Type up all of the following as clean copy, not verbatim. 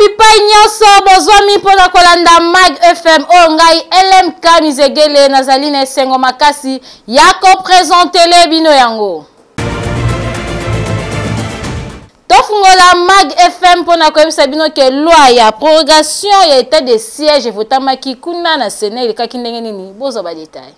bipai nyonso bozwami mpona kolanda Mag FM ongai LMK Mizegele nazali na esengo makasi ya koprezentele bino yango. Tofungola Mag FM mpona koyebisa bino ke loi ya prorogation ya état de siège votamaki kuna na Sénat elekaki ndenge nini bozwa ba détail.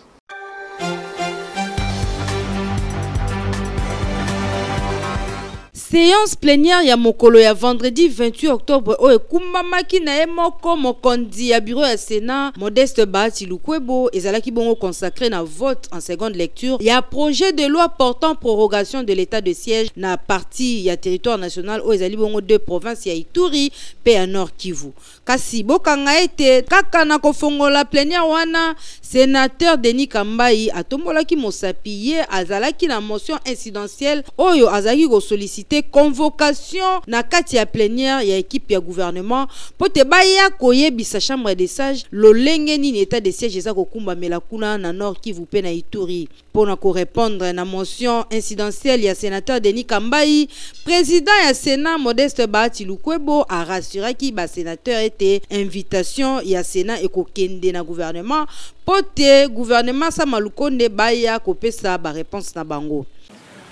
Séance plénière ya mokolo ya vendredi 28 octobre o ekumbamaki na ye moko mokondi ya bureau ya Sénat Modeste Bahati Lukwebo ezalaki bongo consacré na vote en seconde lecture ya projet de loi portant prorogation de l'état de siège na partie ya territoire national o ezali bongo deux provinces ya Ituri pe ya Nord Kivu. Kasi bokanga ete kaka na kofongola plénière wana sénateur Denis Kambai atombolaki mosapi ye azalaki na motion incidentielle oyo azalaki ko solliciter convocation na kati ya plénière ya équipe ya gouvernement pote baya koyebisa chambre des sages lolenge nini état de siège eza kokumba melakuna na Nord Kivu pe na Ituri. Pona ko répondre na motion incidentielle ya sénateur Denis Kambai, président ya Sénat Modeste Bahati Lukwebo a rassuré ki ba sénateur était invitation ya Sénat et kokende na gouvernement pote gouvernement Sama Lukonde baya kopesa ba réponse na bango.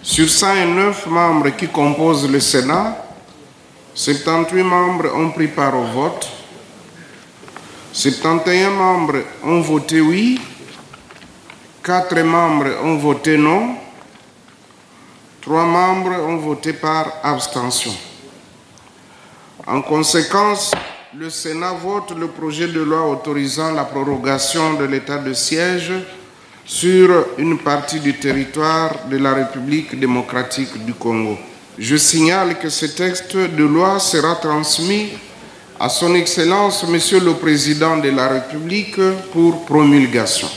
Sur 109 membres qui composent le Sénat, 78 membres ont pris part au vote, 71 membres ont voté oui, 4 membres ont voté non, 3 membres ont voté par abstention. En conséquence, le Sénat vote le projet de loi autorisant la prorogation de l'état de siège sur une partie du territoire de la République démocratique du Congo. Je signale que ce texte de loi sera transmis à son Excellence, Monsieur le Président de la République, pour promulgation.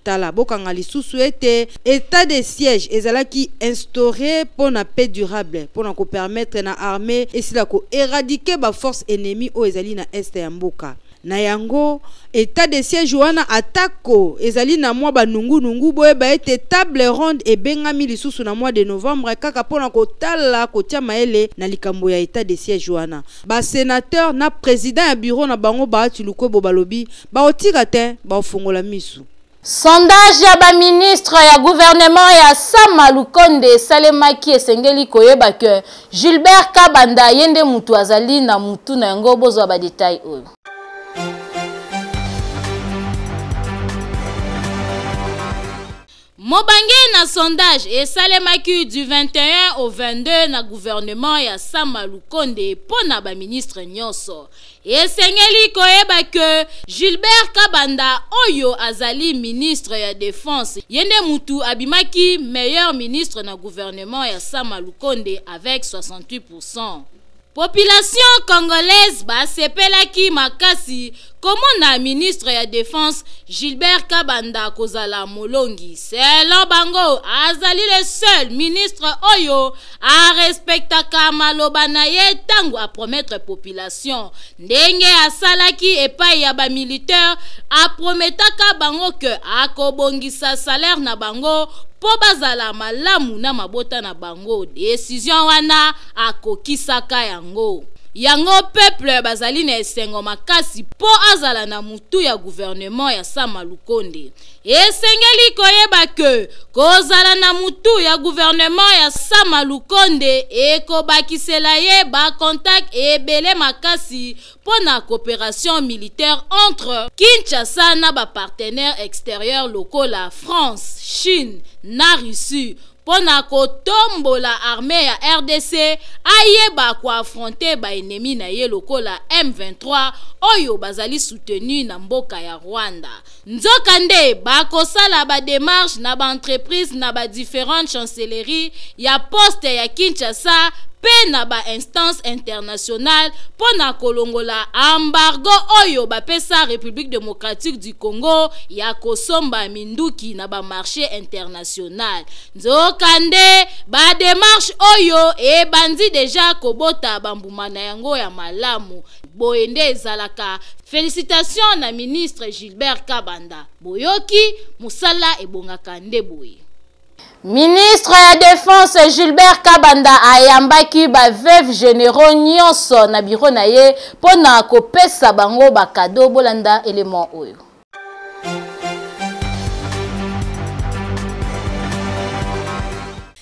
Tala bokanga lisusu ete état de siège ezalaki instauré pour la paix durable pour ko permettre na armée esila ko éradiquer ba force ennemie o ezali na est ya mboka. Na yango état de siège wana atako ezali na mwa banungu boye ba ete table ronde e bengami lisusu na mois de novembre kaka pona ko tala ko tia maele na likambo ya état de siège wana. Ba sénateur na président ya bureau na bango Bahati Lukwebo balobi ba otika te ba ofongola misu. Sondage ya ba ministre ya gouvernement ya Sama Lukonde salemaki esengeli koyeba ke Gilbert Kabanda yende mutu azali na mutu na yango bozwa ba détail oyo. Mobange na sondage et salemaki du 21 au 22 na gouvernement ya Sama Lukonde pona ba ministre nyonso. Et sengeli koyeba que Gilbert Kabanda oyo azali ministre ya défense yende mutu abimaki meilleur ministre na gouvernement ya Sama Lukonde avec 68%. Population congolaise ba sepelaki makasi comment na ministre ya défense Gilbert Kabanda kozala molongi. Selon bango azali le seul ministre oyo a respectaka maloba na ye tango a promettre population. Ndenge asalaki epai ya ba militaire a prometaka bango ke akobongisa salaire na bango po bazala malamu na mabota na bango. Décision wana akokisaka yango. Yango peuple bazali na esengo makasi po azala na mutu ya gouvernement ya Sama Lukonde. Esengeli koyeba ke kozala na mutu ya gouvernement ya Sama Lukonde ekobakisela ye ba contact ebele makasi pona coopération militaire entre Kinshasa na ba partenaires extérieurs locaux la France, Chine na Russie. Pona kotombola armée ya RDC ayeba ko affronter ba ennemi na ye lokola M23 oyo bazali soutenu na mboka ya Rwanda. Nzokande ba kosala ba démarche na ba entreprise na ba différentes chancelleries ya poste ya Kinshasa pe na ba instance internationale pona kolongola embargo oyo ba pesa République démocratique du Congo ya kosomba minduki na ba marché international. Nzokande ba démarche oyo e bandi déjà kobota bambuma na yango ya malamu. Boende ezalaka. Félicitations na ministre Gilbert Kabanda. Boyoki musala ebongaka nde boye. Ministre ya Défense Gilbert Kabanda ayambaki ba veuve généraux nyonso na biro na ye pona kopesa bango ba cadeau bolanda élément oyo.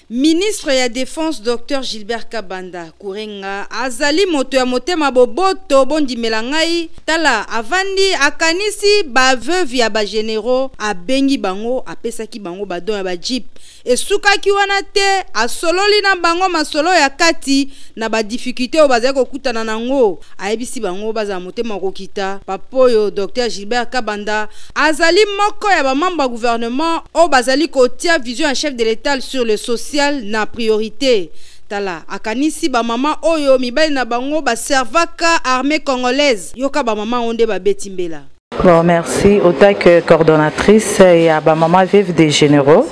Ministre ya Défense Dr Gilbert Kabanda Kurenga azali moto ya motema boboto bondimela ngai tala avandi akanisi ba veuve ya ba généraux abengi bango apesaki bango ba don ya ba jeep esukaki wana te asololi na bango masolo ya kati na ba difficulté o bazali kokutana nango ayebisi bango baza motema kokita papoyo Dr Gilbert Kabanda azali moko ya ba membre gouvernement o bazali kotia vision ya chef de l'État sur le social na priorité tala akanisi ba mama oyo mibali na bango ba servaka armée congolaise yoka ba mama onde ba betimbela. Bon, merci autant que coordonnatrice et à ba mama vive des généraux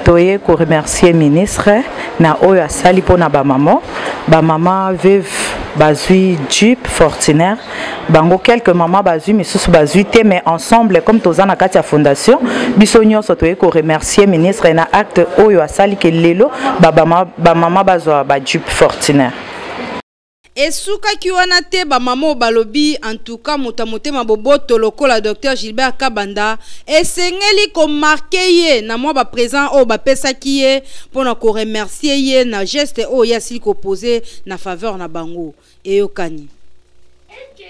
toye ko remercier ministre na oyo asali pona ba mama vive bazui Jeep Fortuner bango quelques mamans bazui misusu bazui te mais ensemble comme tozana kati ya fondation biso nyonso toye ko remercier ministre na acte oyo asali ke lelo ba mama bazwa ba Jeep Fortuner. Esuka kiwana te ba mama balobi en tout cas motema boboto lokola Dr Gilbert Kabanda esengeli ko marquer ye na moi ba présent o ba pesa kiye pona ko remercier ye na geste o ya sili ko poser na faveur na bango eyokani.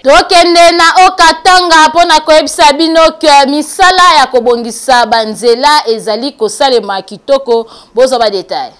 Tokende na Okatanga pona koyebisa bino ke misala ya kobongisa banzela ezali kosalema kitoko bozo ba détail.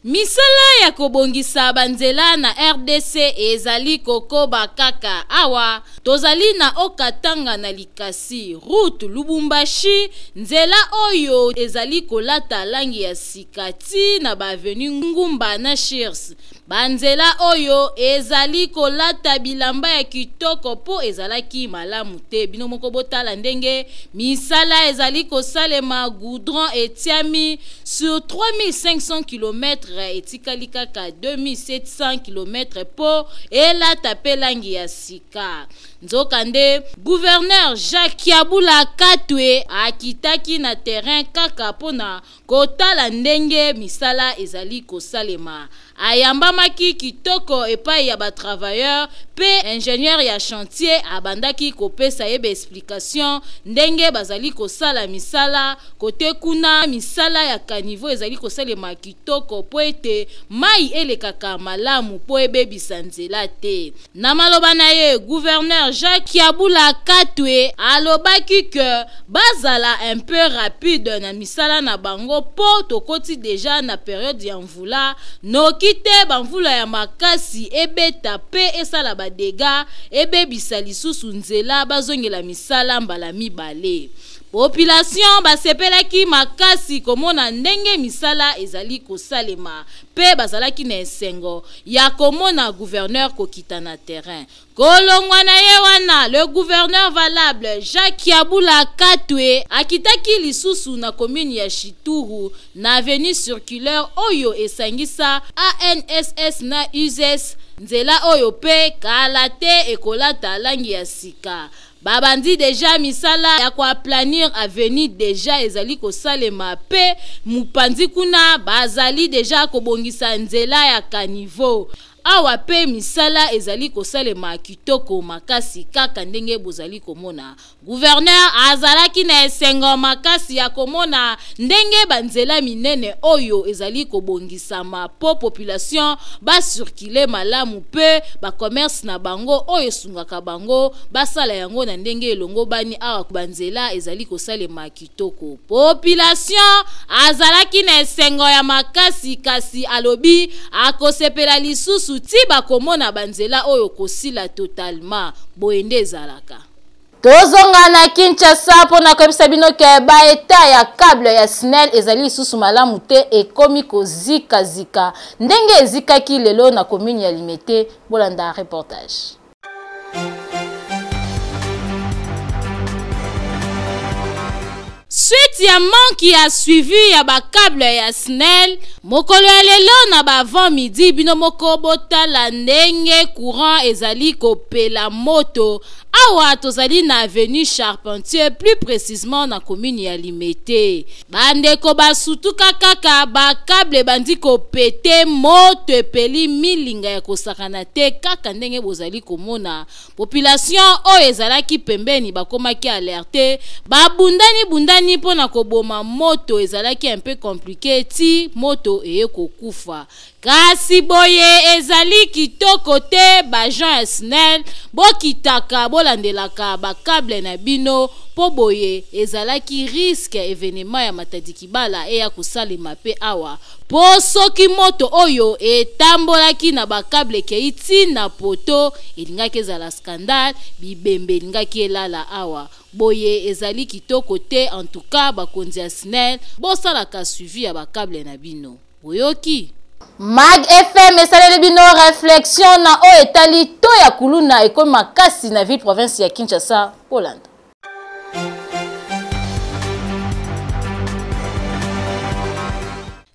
Misala ya kobongisa banzela na RDC ezali kokoba kaka awa tozali na Okatanga na Likasi route Lubumbashi nzela oyo ezali kolata langi ya sikati na ba avenue Ngumba na Shirs banzela oyo ezali kolata bilamba ya kitoko po ezalaki malamu te bino moko botala ndenge misala ezali kosalema goudron etiami sur 3500 km etikali kaka 2700 km po elata pe langi ya sika nzokande gouverneur Jacques Kiabula Katwe akitaki na terrain kaka pona kotala ndenge misala ezali kosalema ayambamaki kitoko epai ya ba travailleur pe ingénieur ya chantier abandaki kopesa yebe explication ndenge bazali kosala misala kote kuna misala ya kanivo ezali kosalema kitoko po ete mai elekaka malamu po ebebisa nzela te na maloba na ye gouverneur Jacques Kiabula Katwe alobaki que bazala un peu rapide na misala na bango po tokoti déjà na période ya mvula noki te bamvula ya makasi ebeta pe esala badega ebebisa lisusu nzela bazongela misala mbala mibale population basepelaki makasi komona ndenge misala ezali kosalema pe bazalaki na esengo ya komona gouverneur kokita na terrain kolongwa na ye wana le gouverneur valable Jacques Kiabula Katwe akitaki lisusu na commune ya Chituru na avenue circulaire oyo esangisa ANSS na USS nzela oyo pe kala te ekolata langi ya sika babandi deja misala ya kwa planir avenue deja ezali kosalema pe mupanzi kuna bazali deja kobongisa nzela ya kanivo awa pe misala ezali kosalema kitoko makasi kaka ndenge bozali komona gouverneur azalaki na esengo makasi ya komona ndenge banzela minene oyo ezali kobongisama po population basirkile malamu pe ba commerce na bango oyo sungaka bango basala yango na ndenge elongo bani awa banzela ezali kosalema kitoko population azalaki na esengo ya makasi kasi alobi akosepela lisusu ti bakomona banzela oyo kosila totalement boende ezalaka tozonga na Kinshasa pona koyebisa bino ke baeta ya câble ya SNEL ezali lisusu malamu te ekomi kozika ndenge ezikaki lelo na commune ya Limete bolanda reportage. Suite ya manque ya suivi ya ba câble ya SNEL mokolo ya lelo na ba avant midi bino moko botala ndenge courant ezali kopela moto awa tozali na avenue Charpentier, plus précisément na commune ya Limete. Bandeko basutuka kaka ba câble bandi ko pété moto epeli milinga ya kosakana te kaka ndenge bozali komona. Population oyo ezalaki pembeni bakomaki alerte bundani pona koboma moto ezalaki un peu compliqué ti moto eye kokufa. Kasi boye ezali kitoko te bajan ya SNEL bokitaka bolandelaka bakable na bino po boye ezalaki risque événement ya matadi kibala eya kosalema pe awa po soki moto oyo etambolaki na bakable keiti na poto elingaki ezala scandale bibembe elingaki elala awa boye ezali kitoko te. En tout cas bakonzi ya SNEL bosalaka suivi ya bakable na bino boyoki. Mag FM esaleli bino réflexion na o etali to ya kuluna ekomi makasi na ville province ya Kinshasa Hollande.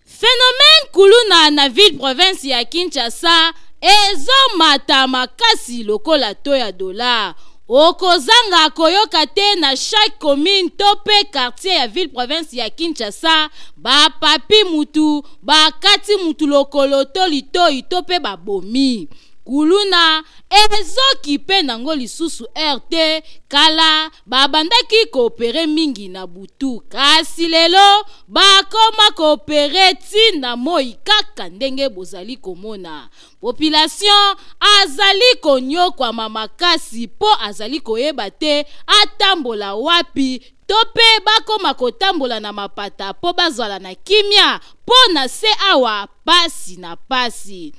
Phénomène kuluna na ville province ya Kinshasa ezomata makasi lokola to ya dollar. Okozanga koyoka te na chaque commune to pe quartier ya ville province ya Kinshasa ba papi mutu ba kati mutu lokolo to litoi to pe ba bomi. Kuluna ezoki pe nango lisusu RT kala babandaki koopere mingi na butu kasi lelo bakoma koopere ti na moi kaka ndenge bozali komona. Population azali konyokwa makasi po azali koyeba te atambola wapi tope bakoma kotambola na mapata po bazwala na kimia po na se awa pasi na pasi.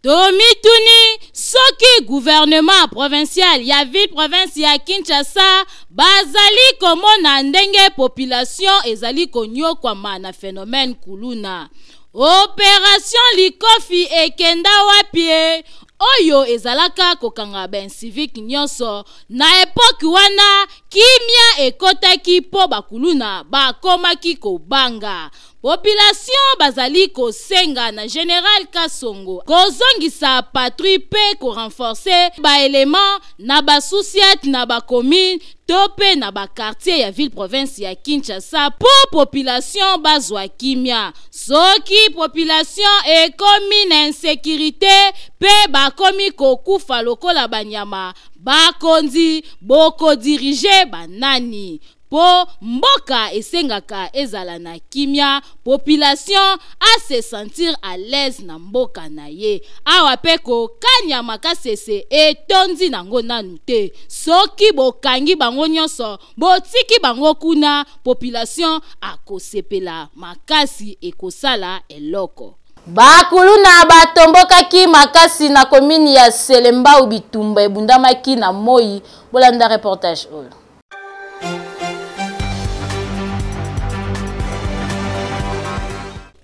Tomituni soki gouvernement provincial ya ville province ya Kinshasa bazali komona ndenge population ezali konyokwama na phénomène kuluna. Opération Likofi ekenda wapie oyo ezalaka kokanga ben civique nyonso na epoque wana kimia ekotaki po bakuluna bakomaki kobanga. Population bazali kosenga na Général Kasongo kozongisa patrouille pe ko renforcer ba élément na ba société na ba commune tope na ba quartier ya ville province ya Kinshasa po population bazwa kimia. Soki population ekomi na insécurité pe bakomi kokufa lokola banyama bakonzi boko dirige banani. Po mboka esengaka ezala na kimia population a se sentir à l'aise na mboka na ye awa peko kanya makasese etondi nango nanu te soki bokangi bango nyonso botiki bango kuna population akosepela makasi ekosala eloko. Bakuluna batombokaki makasi na komini ya Selemba Ubitumba ebundamaki na moi bolanda reportage oyo.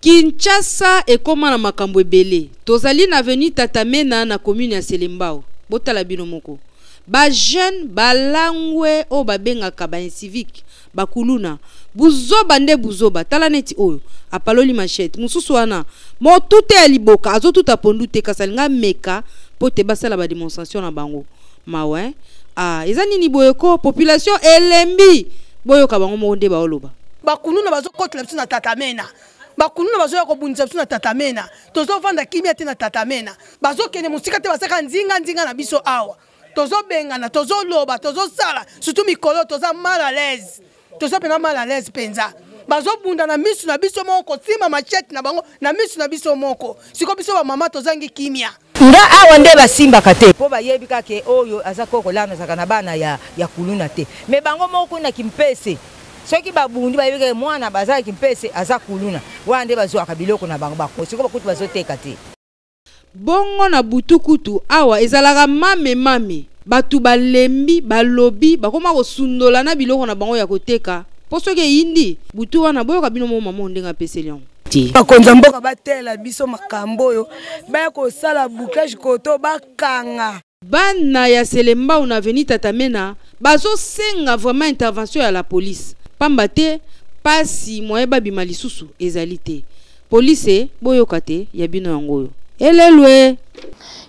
Kinshasa ekoma na makambo ebele. Tozali na avenue Tatamena na commune ya Selembao. Botala bino moko. Ba jeune balangwe o babengaka ba civique bakuluna. Buzoba nde buzoba tala neti oyo. Apaloli machette. Mususu wana motute ya liboka azotuta pondu te kasalinga meka pote basala ba démonstration na bango. Mawe. Ezani ni boyeko population elembi boyoka bango monde ba oloba. Bakuluna bazokotela biso na Tatamena. Bakuluna bazoya kobundisa biso na Tatamena. Tozovanda kimia te na Tatamena. Bazokende musika te basaka nzinga na biso awa. Tozobengana, tozoloba, tozosala, surtout mikolo toza mal à l'aise. Tozopena mal à l'aise penza. Bazobunda na misu na biso moko, tima machette na bango na misu na biso moko. Siko biso ba mama tozangi kimia. Nga awa nde basimba kate po bayebi kake oyo azako lana sakana bana ya kuluna te. Me bango moko na kimpese. Soki babundi bayebike mwana bazali kimpese azakuluna wande bazwaka biloko na bango bako siko bakutu bazoteka te. Bongo na butukutu awa ezalaka mame batu balembi balobi bakoma kosundola na biloko na bango ya koteka po soki yindi butu wana boyoka bino mama ndenga peselion bakonza mboka batela biso makambo oyo baya kosala bouclage koto bakanga. Bana ya Selemba na avenue Tatamena bazosenga vraiment intervention ya la police. Pambate pasi moyeba bima lisusu ezali te. Police boyoka te ya bino yango. Elelwe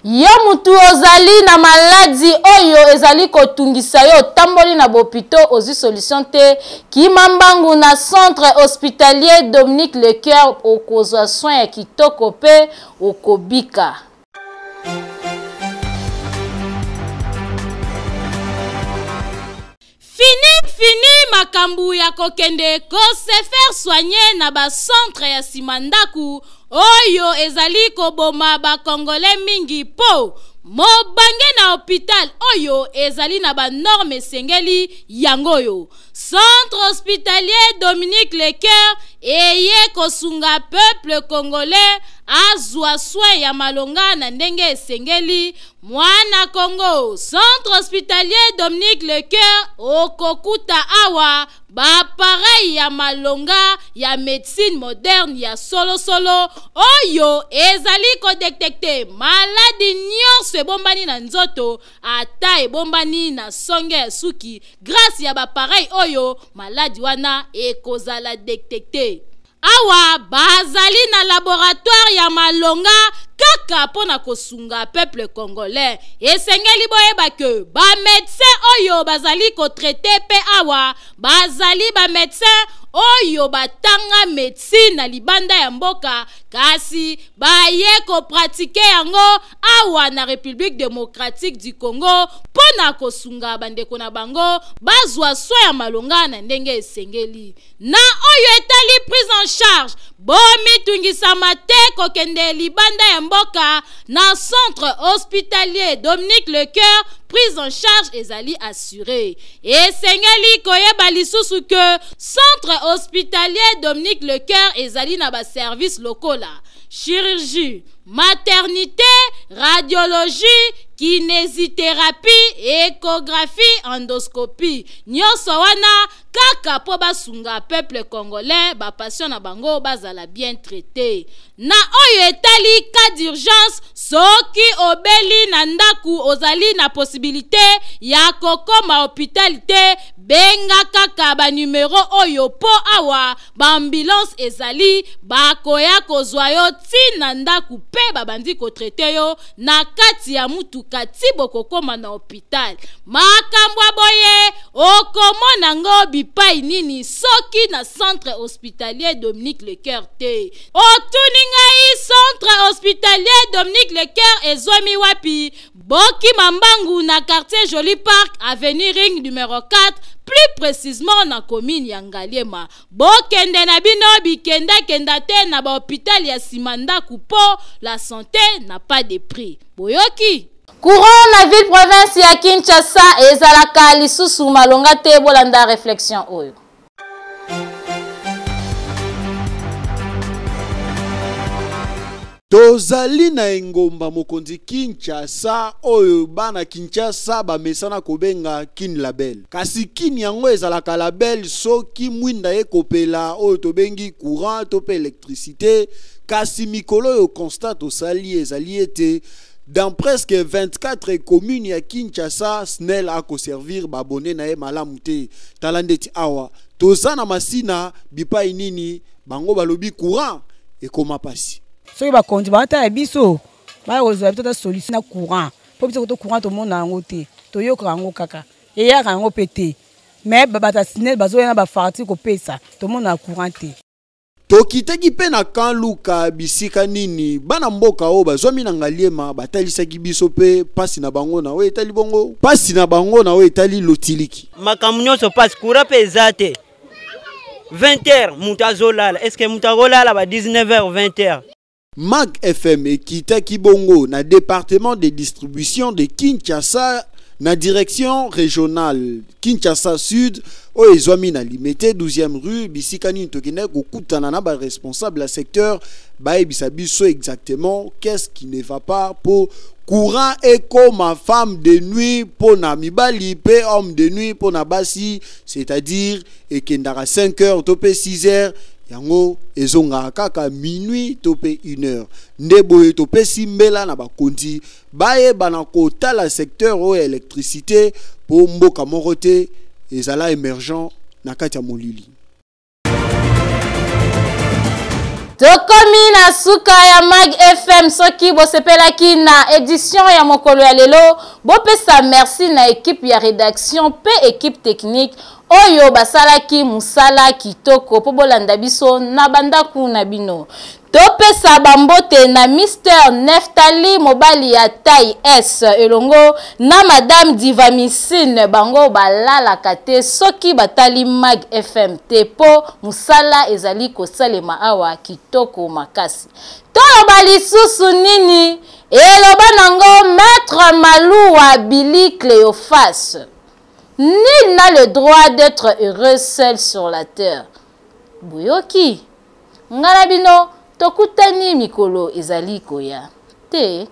yo mutu ozali na maladi oyo ezali kotungisa yo tamboli na bopito ozi solution te kimambangu na centre hospitalier Dominique Lecoeur okozwa soin ya kitoko pe okobika. Fini makambu ya kokende ko se faire soigner na ba centre ya simandaku oyo ezali koboma ba congolais mingi po mobange na hôpital oyo ezali na ba norme sengeli yangoyo. Centre hospitalier Dominique Lecoeur eye kosunga peuple congolais azwa soin ya malonga na ndenge esengeli mwana Congo. Centre hospitalier Dominique Lecoeur okokuta awa ba pareil ya malonga ya médecine moderne ya solo oyo ezali ko détecter maladi nyonso ebombani na nzoto ata ebombani na songe ya suki grâce ya ba pareil oyo maladi wana ekozala détecter. Awa bazali na laboratoire ya malonga kaka pona kosunga peuple congolais. Esengeli boyeba ke ba médecin oyo bazali ko traiter pe awa bazali ba médecin oyo batanga médecine na libanda ya mboka kasi baye ko pratiquer yango awa na République démocratique du Congo pona kosunga bandeko na bango bazwa soin ya malonga na ndenge esengeli. Na oyo etali prise en charge bomi tungisa mate kokende libanda ya mboka na centre hospitalier Dominique Lecoeur prise en charge ezali assurée. Esengeli koyeba lisusu que centre hospitalier Dominique Lecoeur ezali na ba service locaux la chirurgie, maternité, radiologie, kinésithérapie, échographie, endoscopie. Nyonso wana kaka po basunga peuple congolais ba patient na bango bazala bien traité. Na oyo etali cas d'urgence soki obeli na ndaku ozali na possibilité ya kokoma hôpital te benga kaka ba numéro oyo po awa ba ambulance ezali bakoya kozwa yo tina ndaku pe babandi ko traité yo na kati ya mutuka tibo kokoma na hôpital. Makambwa boye okomona ngo bipai nini soki na centre hospitalier Dominique Lecoeur te. Otuningai centre hospitalier Dominique Lecoeur ezwami wapi? Boki Mambangu na quartier Joli Park avenue Ring numéro 4 plus précisément na commune ya Ngaliema. Bokende na bino bikenda kenda te na ba hôpital ya Simandaku po la santé n'a pas de prix. Boyoki courant na ville province ya Kinshasa ezalaka lisusu malonga te bolanda réflexion oyo. Tozali na engomba mokonzi Kinshasa oyo bana Kinshasa bamesana kobenga kin label. Kasi kin yango ezalaka label soki mwinda ekopela oyo tobengi courant to pe électricité. Kasi mikolo yo constate osali ezali ete dans presque 24 communes ya Kinshasa, SNEL a servir babone na e malamu te. Talandeti awa tozana masina bipai nini bango balobi courant ekoma pasi. Soki bakonzi bata ya biso ba kozwa peut-être solution na courant. Po biso to courant to mona yango te. To yoka yango kaka. E ya yango pété. Mais bata SNEL bazoya na ba farti ko pesa. To mona courant te. Tokiteki pe na kanluka bisika nini bana mboka o bazwami na Ngaliema batalisaki biso pe pasi na bango na we etali bongo pasi na bango na we etali lotiliki makambo nyonso pasi courant pe ezate 20h mutazolala est-ce que mutazolala ba 19h 20h Mag FM ekitaki bongo na département de distribution de Kinshasa na direction régionale Kinshasa Sud o ezwami na limité 12e rue bisikani tokene kokutana na ba responsable la secteur ba ebisa biso exactement qu'est-ce qui ne va pas pour courant et comme femme de nuit pour na mibali pe homme de nuit pour na basi c'est-à-dire ekendara 5h topé 6h yango ezonga kaka minuit topé 1h ndeboye topé simbela na bakonzi baye bana kotala secteur o électricité pour mboka morote ezala émergent na kati ya molili. tokomi na suka ya Mag FM soki bosepelaki na édition ya mokolo ya lelo bopesa merci na équipe ya rédaction pe équipe technique oyo basalaki musala kitoko po bolanda biso na bandaku na bino. Topesa bambote na Mr. Neftali mobali ya taille S elongo na Madame Divamicine bango balala kate soki batali Mag FM tepo musala ezali kosalema awa kitoko makasi. Toloba lisusu nini eloba nango Maître Malouwa Billy Cléophas. Nul n'a le droit d'être heureux seul sur la terre. Buyoki ngalabino tokutani mikolo ezali koya te